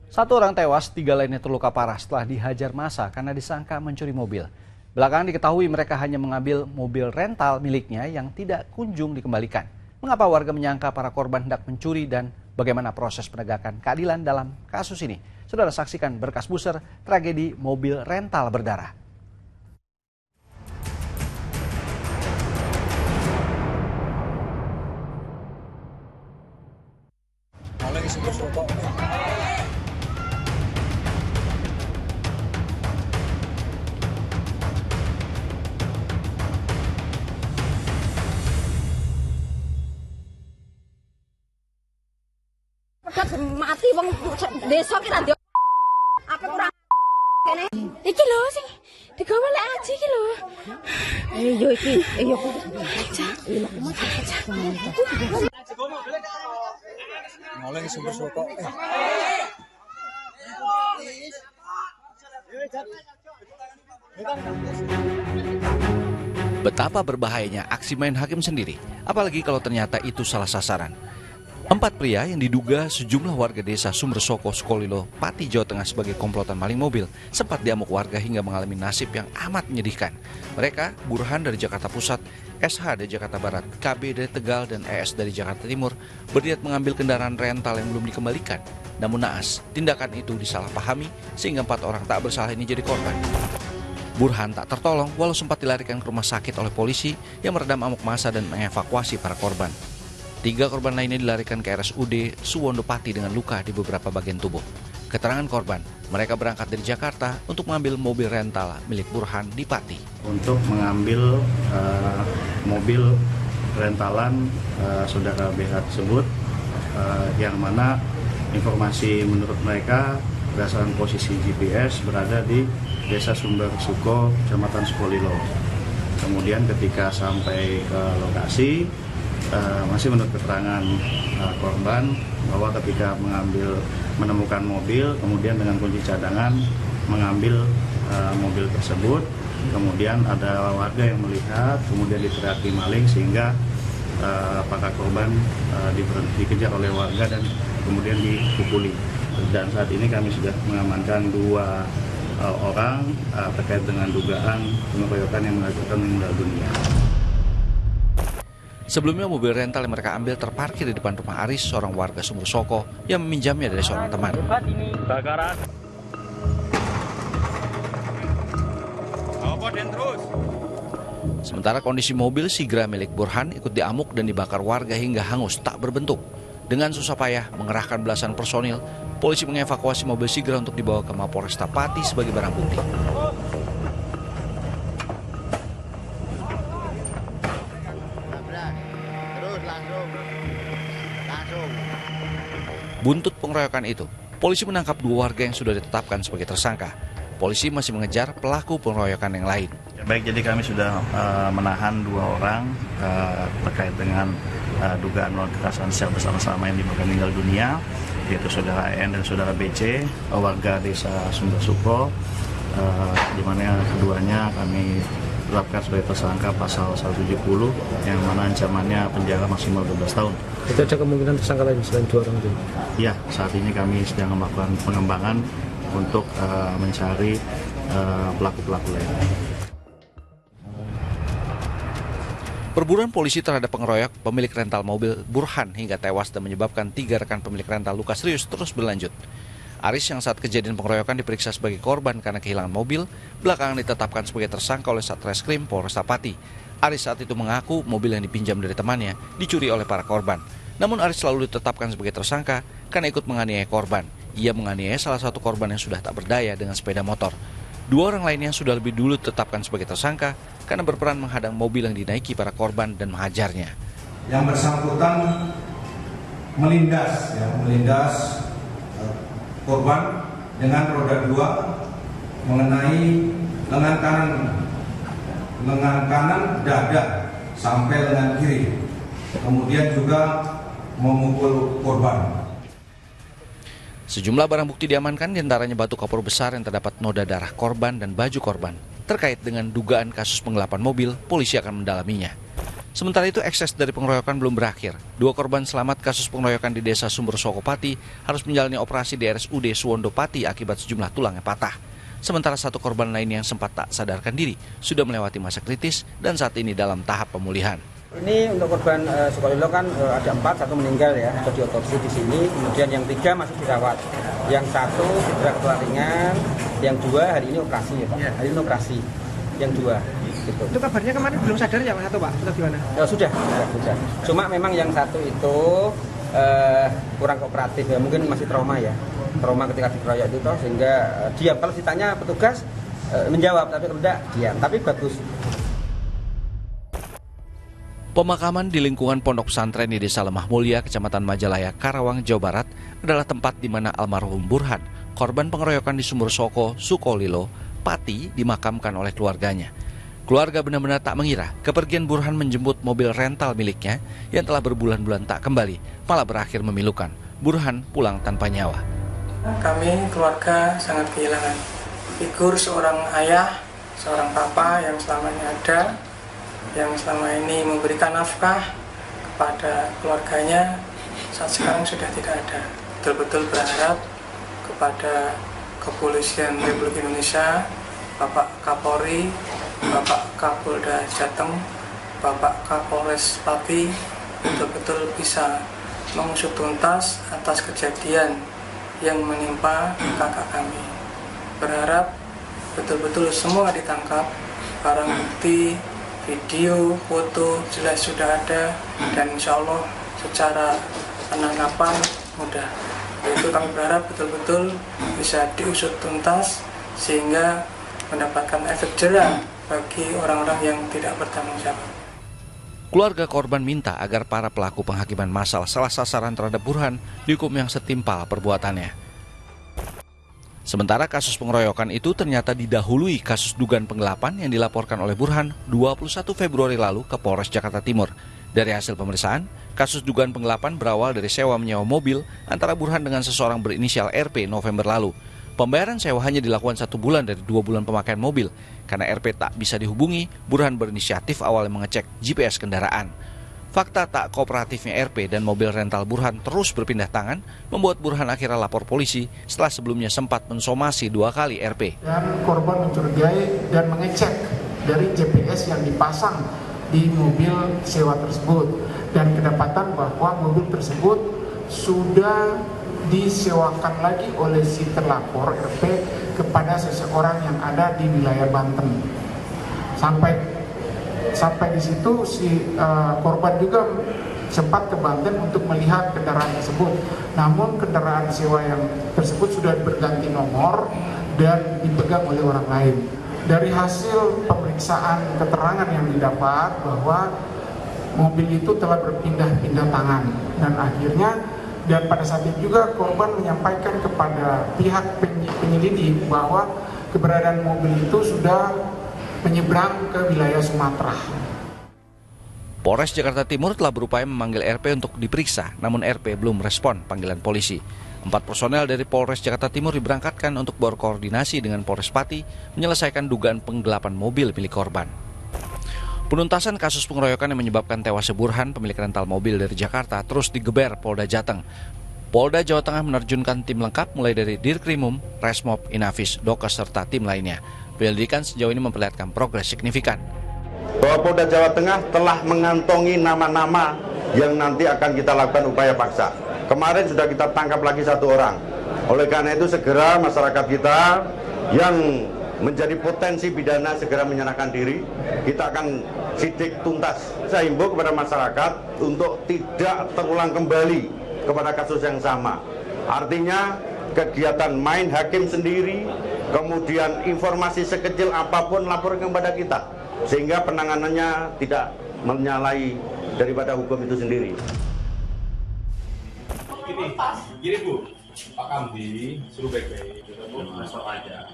Satu orang tewas, 3 lainnya terluka parah setelah dihajar massa karena disangka mencuri mobil. Belakangan diketahui mereka hanya mengambil mobil rental miliknya yang tidak kunjung dikembalikan. Mengapa warga menyangka para korban hendak mencuri dan bagaimana proses penegakan keadilan dalam kasus ini? Saudara saksikan berkas buser tragedi mobil rental berdarah. Mati wong desa ki ra apa kurang kene iki lho sing digawe lek aji iki lho yo iki yo ngoleh sumber soko Betapa berbahayanya aksi main hakim sendiri, apalagi kalau ternyata itu salah sasaran. 4 pria yang diduga sejumlah warga desa Sumbersoko, Sukolilo, Pati, Jawa Tengah sebagai komplotan maling mobil sempat diamuk warga hingga mengalami nasib yang amat menyedihkan. Mereka, Burhan dari Jakarta Pusat, SH dari Jakarta Barat, KB dari Tegal, dan ES dari Jakarta Timur berniat mengambil kendaraan rental yang belum dikembalikan. Namun naas, tindakan itu disalahpahami sehingga 4 orang tak bersalah ini jadi korban. Burhan tak tertolong walau sempat dilarikan ke rumah sakit oleh polisi yang meredam amuk massa dan mengevakuasi para korban. 3 korban lainnya dilarikan ke RSUD Suwondo Pati dengan luka di beberapa bagian tubuh. Keterangan korban, mereka berangkat dari Jakarta untuk mengambil mobil rental milik Burhan di Pati. Untuk mengambil mobil rentalan saudara BH tersebut, yang mana informasi menurut mereka berdasarkan posisi GPS berada di Desa Sumbersuko, Kecamatan Sukolilo. Kemudian ketika sampai ke lokasi, masih menurut keterangan korban bahwa ketika menemukan mobil, kemudian dengan kunci cadangan mengambil mobil tersebut, kemudian ada warga yang melihat, kemudian diteriaki maling sehingga para korban dikejar oleh warga dan kemudian dipukuli. Dan saat ini kami sudah mengamankan 2 orang terkait dengan dugaan pengeroyokan yang mengakibatkan meninggal dunia. Sebelumnya mobil rental yang mereka ambil terparkir di depan rumah Aris, seorang warga Sumbersoko yang meminjamnya dari seorang teman. bakaran Sementara kondisi mobil Sigra milik Burhan ikut diamuk dan dibakar warga hingga hangus tak berbentuk. Dengan susah payah mengerahkan belasan personil, polisi mengevakuasi mobil Sigra untuk dibawa ke Mapolresta Pati sebagai barang bukti. Buntut pengeroyokan itu, polisi menangkap 2 warga yang sudah ditetapkan sebagai tersangka. Polisi masih mengejar pelaku pengeroyokan yang lain. Baik, jadi kami sudah menahan 2 orang terkait dengan dugaan melakukan kekerasan secara bersama-sama yang menyebabkan meninggal dunia, yaitu saudara N dan saudara BC, warga desa Sumbersuko, di mana keduanya kami tetapkan sebagai tersangka pasal 170 yang mana ancamannya penjara maksimal 12 tahun. itu ada kemungkinan tersangka lain selain 2 orang itu? Ya, saat ini kami sedang melakukan pengembangan untuk mencari pelaku-pelaku lain. Perburuan polisi terhadap pengeroyok pemilik rental mobil Burhan hingga tewas dan menyebabkan 3 rekan pemilik rental luka serius terus berlanjut. Aris yang saat kejadian pengeroyokan diperiksa sebagai korban karena kehilangan mobil, belakangan ditetapkan sebagai tersangka oleh Satreskrim Polresta Pati. Aris saat itu mengaku mobil yang dipinjam dari temannya dicuri oleh para korban. Namun Aris selalu ditetapkan sebagai tersangka karena ikut menganiaya korban. Ia menganiaya salah satu korban yang sudah tak berdaya dengan sepeda motor. 2 orang lainnya sudah lebih dulu ditetapkan sebagai tersangka karena berperan menghadang mobil yang dinaiki para korban dan menghajarnya. Yang bersangkutan melindas korban dengan roda 2 mengenai lengan kanan dada sampai lengan kiri, kemudian juga memukul korban. Sejumlah barang bukti diamankan, diantaranya batu kapur besar yang terdapat noda darah korban dan baju korban. Terkait dengan dugaan kasus penggelapan mobil, polisi akan mendalaminya. Sementara itu, ekses dari pengeroyokan belum berakhir. 2 korban selamat kasus pengeroyokan di Desa Sumbersoko Pati harus menjalani operasi di RSUD Suwondo Pati akibat sejumlah tulang yang patah. Sementara 1 korban lain yang sempat tak sadarkan diri sudah melewati masa kritis dan saat ini dalam tahap pemulihan. Ini untuk korban Sukolilo kan ada 4, 1 meninggal ya, sudah diotopsi di sini. Kemudian yang 3 masih dirawat, yang 1 cedera kepala ringan, yang 2 hari ini operasi ya Pak. Hari ini operasi, yang 2. Gitu. Itu kabarnya kemarin belum sadar ya Pak atau Pak? Atau gimana? Sudah. Cuma memang yang 1 itu kurang kooperatif ya, mungkin masih trauma ya. Trauma ketika dikeroyok itu toh, sehingga diam. Kalau ditanya petugas menjawab, tapi kalau tidak diam. Tapi bagus. Pemakaman di lingkungan pondok pesantren di Desa Lemah Mulia, Kecamatan Majalaya, Karawang, Jawa Barat adalah tempat di mana almarhum Burhan, korban pengeroyokan di Sumbersoko, Sukolilo, Pati, dimakamkan oleh keluarganya. Keluarga benar-benar tak mengira kepergian Burhan menjemput mobil rental miliknya yang telah berbulan-bulan tak kembali, malah berakhir memilukan. Burhan pulang tanpa nyawa. Kami keluarga sangat kehilangan figur seorang ayah, seorang papa yang selamanya ada, yang selama ini memberikan nafkah kepada keluarganya, saat sekarang sudah tidak ada. Betul-betul berharap kepada Kepolisian Republik Indonesia, Bapak Kapolri, Bapak Kapolda Jateng, Bapak Kapolres Pati, betul-betul bisa mengusut tuntas atas kejadian yang menimpa kakak kami. Berharap betul-betul semua ditangkap, barang bukti, video, foto jelas sudah ada, dan insya Allah secara penangkapan mudah. Itu kami berharap betul-betul bisa diusut tuntas sehingga mendapatkan efek jera bagi orang-orang yang tidak bertanggung jawab. Keluarga korban minta agar para pelaku penghakiman massal salah sasaran terhadap Burhan dihukum yang setimpal perbuatannya. Sementara kasus pengeroyokan itu ternyata didahului kasus dugaan penggelapan yang dilaporkan oleh Burhan 21 Februari lalu ke Polres Jakarta Timur. Dari hasil pemeriksaan, kasus dugaan penggelapan berawal dari sewa menyewa mobil antara Burhan dengan seseorang berinisial RP November lalu. Pembayaran sewa hanya dilakukan 1 bulan dari 2 bulan pemakaian mobil. Karena RP tak bisa dihubungi, Burhan berinisiatif awalnya mengecek GPS kendaraan. Fakta tak kooperatifnya RP dan mobil rental Burhan terus berpindah tangan membuat Burhan akhirnya lapor polisi setelah sebelumnya sempat mensomasi 2 kali RP. Dan korban mencurigai dan mengecek dari GPS yang dipasang di mobil sewa tersebut dan kedapatan bahwa mobil tersebut sudah disewakan lagi oleh si terlapor RP kepada seseorang yang ada di wilayah Banten. Sampai di situ si korban juga sempat ke Banten untuk melihat kendaraan tersebut. Namun kendaraan sewa yang tersebut sudah berganti nomor dan dipegang oleh orang lain. Dari hasil pemeriksaan keterangan yang didapat bahwa mobil itu telah berpindah-pindah tangan dan pada saat itu juga korban menyampaikan kepada pihak penyelidik bahwa keberadaan mobil itu sudah menyeberang ke wilayah Sumatera. Polres Jakarta Timur telah berupaya memanggil RP untuk diperiksa, namun RP belum respon panggilan polisi. 4 personel dari Polres Jakarta Timur diberangkatkan untuk berkoordinasi dengan Polres Pati menyelesaikan dugaan penggelapan mobil milik korban. Penuntasan kasus pengeroyokan yang menyebabkan tewasnya Burhan, pemilik rental mobil dari Jakarta, terus digeber Polda Jateng. Polda Jawa Tengah menerjunkan tim lengkap mulai dari Dirkrimum, Resmob, Inafis, Dokes, serta tim lainnya. Penyelidikan sejauh ini memperlihatkan progres signifikan. Bahwa Polda Jawa Tengah telah mengantongi nama-nama yang nanti akan kita lakukan upaya paksa. Kemarin sudah kita tangkap lagi 1 orang. Oleh karena itu segera masyarakat kita yang menjadi potensi pidana segera menyerahkan diri. Kita akan sidik tuntas. Saya himbau kepada masyarakat untuk tidak terulang kembali kepada kasus yang sama. Artinya kegiatan main hakim sendiri, kemudian informasi sekecil apapun laporkan kepada kita, sehingga penanganannya tidak menyalahi daripada hukum itu sendiri. Gini Bu, Pak Kamdi suruh baik-baik, kita mau respon aja,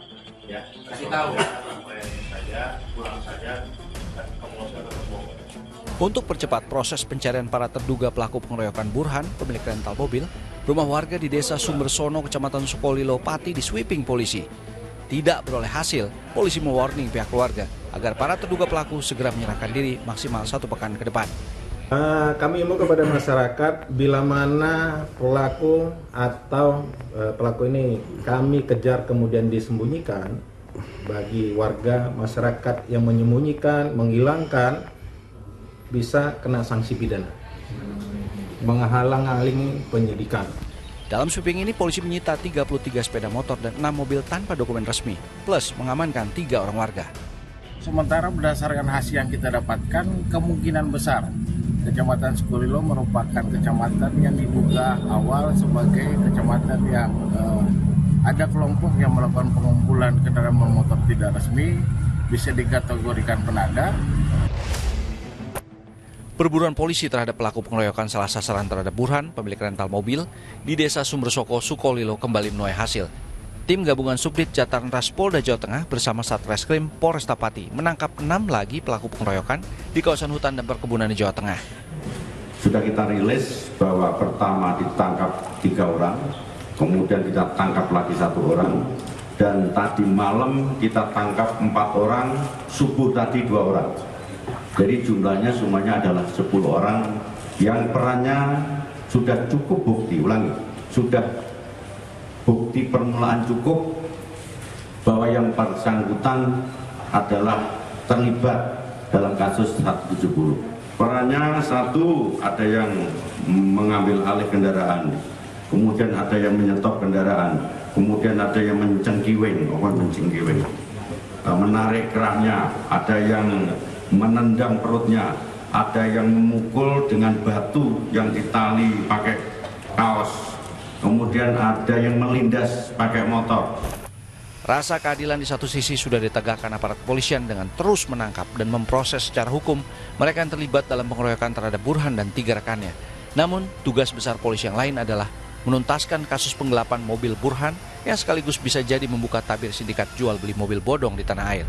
ya kasih tahu saja, pulang saja, dan kamu Untuk percepat proses pencarian para terduga pelaku pengeroyokan Burhan, pemilik rental mobil, rumah warga di Desa Sumbersono, Kecamatan Sukolilo, Pati, di sweeping polisi. Tidak beroleh hasil, polisi mewarning pihak keluarga agar para terduga pelaku segera menyerahkan diri maksimal 1 pekan ke depan. Kami imbau kepada masyarakat, bila mana pelaku atau pelaku ini kami kejar kemudian disembunyikan, bagi warga masyarakat yang menyembunyikan, menghilangkan, bisa kena sanksi pidana, menghalang-halangi penyidikan. Dalam sweeping ini, polisi menyita 33 sepeda motor dan 6 mobil tanpa dokumen resmi, plus mengamankan 3 orang warga. Sementara berdasarkan hasil yang kita dapatkan, kemungkinan besar Kecamatan Sukolilo merupakan kecamatan yang diduga awal sebagai kecamatan yang ada kelompok yang melakukan pengumpulan kendaraan bermotor tidak resmi, bisa dikategorikan penada. Perburuan polisi terhadap pelaku pengeroyokan salah sasaran terhadap Burhan, pemilik rental mobil, di Desa Sumbersoko, Sukolilo kembali menuai hasil. Tim gabungan Subdit Jatlanras Polda Jawa Tengah bersama Satreskrim Polresta Pati menangkap 6 lagi pelaku pengeroyokan di kawasan hutan dan perkebunan di Jawa Tengah. Sudah kita rilis bahwa pertama ditangkap 3 orang, kemudian kita tangkap lagi 1 orang, dan tadi malam kita tangkap 4 orang, subuh tadi 2 orang. Jadi jumlahnya semuanya adalah 10 orang yang perannya sudah cukup bukti, sudah bukti permulaan cukup bahwa yang bersangkutan adalah terlibat dalam kasus 170. Perannya 1, ada yang mengambil alih kendaraan, kemudian ada yang menyetop kendaraan, kemudian ada yang mencengkiwing, menarik kerahnya, ada yang menendang perutnya, ada yang memukul dengan batu yang ditali pakai kaos. Kemudian ada yang melindas pakai motor. Rasa keadilan di satu sisi sudah ditegakkan aparat kepolisian dengan terus menangkap dan memproses secara hukum mereka yang terlibat dalam pengeroyokan terhadap Burhan dan 3 rekannya. Namun, tugas besar polisi yang lain adalah menuntaskan kasus penggelapan mobil Burhan yang sekaligus bisa jadi membuka tabir sindikat jual beli mobil bodong di tanah air.